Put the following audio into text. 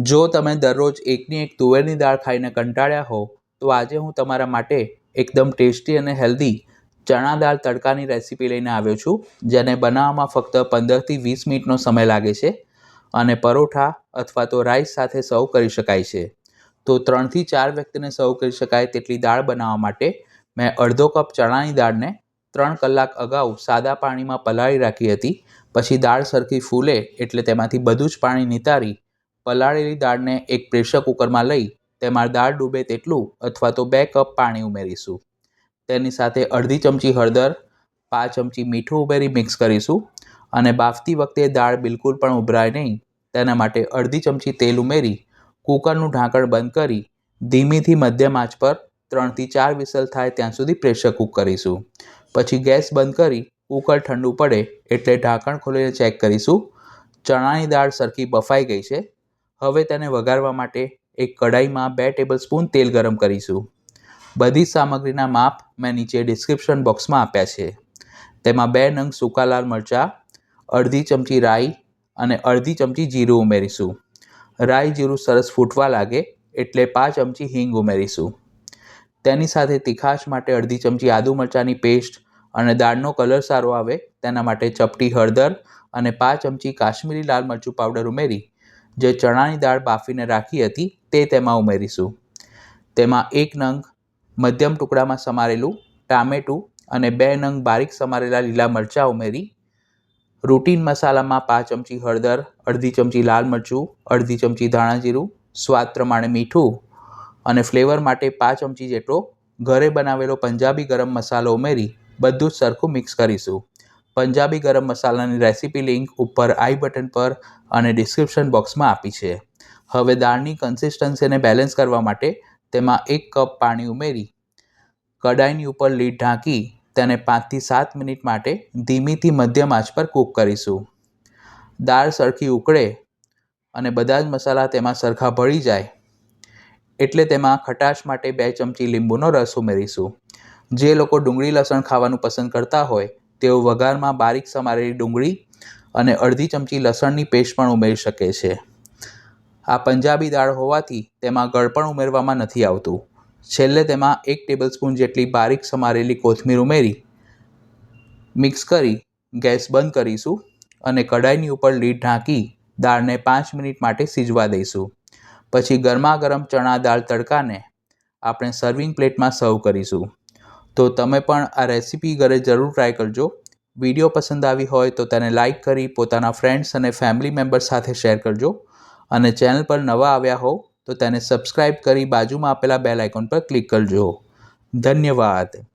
જો તમે દરરોજ એકની એક તુવેરની દાળ ખાઈને કંટાળ્યા હો તો આજે હું તમારા માટે એકદમ ટેસ્ટી અને હેલ્ધી ચણા દાળ તડકાની રેસીપી લઈને આવ્યો છું, જેને બનાવવામાં ફક્ત 15થી 20 મિનિટનો સમય લાગે છે અને પરોઠા અથવા તો રાઈસ સાથે સર્વ કરી શકાય છે. તો 3થી 4 વ્યક્તિને સર્વ કરી શકાય તેટલી દાળ બનાવવા માટે મેં અડધો કપ ચણાની દાળને 3 કલાક અગાઉ સાદા પાણીમાં પલાળી રાખી હતી. પછી દાળ સરખી ફૂલે એટલે તેમાંથી બધું જ પાણી નિતારી પલાળેલી દાળને એક પ્રેશર કુકરમાં લઈ તેમાં દાળ ડૂબે તેટલું અથવા તો 2 કપ પાણી ઉમેરીશું. તેની સાથે અડધી ચમચી હળદર, 5 ચમચી મીઠું ઉમેરી મિક્સ કરીશું અને બાફતી વખતે દાળ બિલકુલ પણ ઉભરાય નહીં તેના માટે અડધી ચમચી તેલ ઉમેરી કુકરનું ઢાંકણ બંધ કરી ધીમીથી મધ્યમ આંચ પર 3થી 4 વિસલ થાય ત્યાં સુધી પ્રેશર કૂક કરીશું. પછી ગેસ બંધ કરી કુકર ઠંડુ પડે એટલે ઢાંકણ ખોલીને ચેક કરીશું. ચણાની દાળ સરખી બફાઈ ગઈ છે. હવે તેને વઘારવા માટે એક કઢાઈમાં 2 ટેબલસ્પૂન તેલ ગરમ કરીશું. બધી સામગ્રીના માપ મેં નીચે ડિસ્ક્રિપ્શન બોક્સમાં આપ્યા છે. તેમાં 2 નંગ સૂકા લાલ મરચાં, અડધી ચમચી રાઈ અને અડધી ચમચી જીરું ઉમેરીશું. રાઈ જીરું સરસ ફૂટવા લાગે એટલે 5 ચમચી હિંગ ઉમેરીશું. તેની સાથે તીખાશ માટે અડધી ચમચી આદુ મરચાંની પેસ્ટ અને દાળનો કલર સારો આવે તેના માટે ચપટી હળદર અને 5 ચમચી કાશ્મીરી લાલ મરચું પાવડર ઉમેરી જે ચણાની દાળ બાફીને રાખી હતી તે તેમાં ઉમેરીશું. તેમાં 1 નંગ મધ્યમ ટુકડામાં સમારેલું ટામેટું અને 2 નંગ બારીક સમારેલા લીલા મરચાં ઉમેરી રૂટીન મસાલામાં 5 ચમચી હળદર, અડધી ચમચી લાલ મરચું, અડધી ચમચી ધાણા જીરું, સ્વાદ પ્રમાણે મીઠું અને ફ્લેવર માટે 5 ચમચી જેટલો ઘરે બનાવેલો પંજાબી ગરમ મસાલો ઉમેરી બધું જ સરખું મિક્સ કરીશું. પંજાબી ગરમ મસાલાની રેસીપી લિંક ઉપર આઈ બટન પર અને ડિસ્ક્રિપ્શન બોક્સમાં આપી છે. હવે દાળની કન્સિસ્ટન્સીને બેલેન્સ કરવા માટે તેમાં 1 કપ પાણી ઉમેરી કડાઈની ઉપર લીડ ઢાંકી તેને 5થી 7 મિનિટ માટે ધીમીથી મધ્યમ આંચ પર કૂક કરીશું. દાળ સરખી ઉકળે અને બધા જ મસાલા તેમાં સરખા ભળી જાય એટલે તેમાં ખટાશ માટે 2 ચમચી લીંબુનો રસ ઉમેરીશું. જે લોકો ડુંગળી લસણ ખાવાનું પસંદ કરતા હોય તેઓ વઘારમાં બારીક સમારેલી ડુંગળી અને અડધી ચમચી લસણની પેસ્ટ પણ ઉમેરી શકે છે. આ પંજાબી દાળ હોવાથી તેમાં ગળપણ ઉમેરવામાં નથી આવતું. છેલ્લે તેમાં 1 ટેબલસ્પૂન જેટલી બારીક સમારેલી કોથમીર ઉમેરી મિક્સ કરી ગેસ બંધ કરીશું અને કડાઈની ઉપર લીડ ઢાંકી દાળને 5 મિનિટ માટે સિજવા દઈશું. પછી ગરમા ગરમ ચણા દાળ તડકાને આપણે સર્વિંગ પ્લેટમાં સર્વ કરીશું. તો તમે પણ આ રેસીપી ઘરે જરૂર ટ્રાય કરજો. વિડીયો પસંદ આવી હોય તો તેને લાઇક કરી પોતાના ફ્રેન્ડ્સ અને ફેમિલી મેમ્બર્સ સાથે શેર કરજો અને ચેનલ પર નવા આવ્યા હો તો તેને સબસ્ક્રાઈબ કરી બાજુમાં આપેલા બેલ આઇકોન પર ક્લિક કરજો. ધન્યવાદ.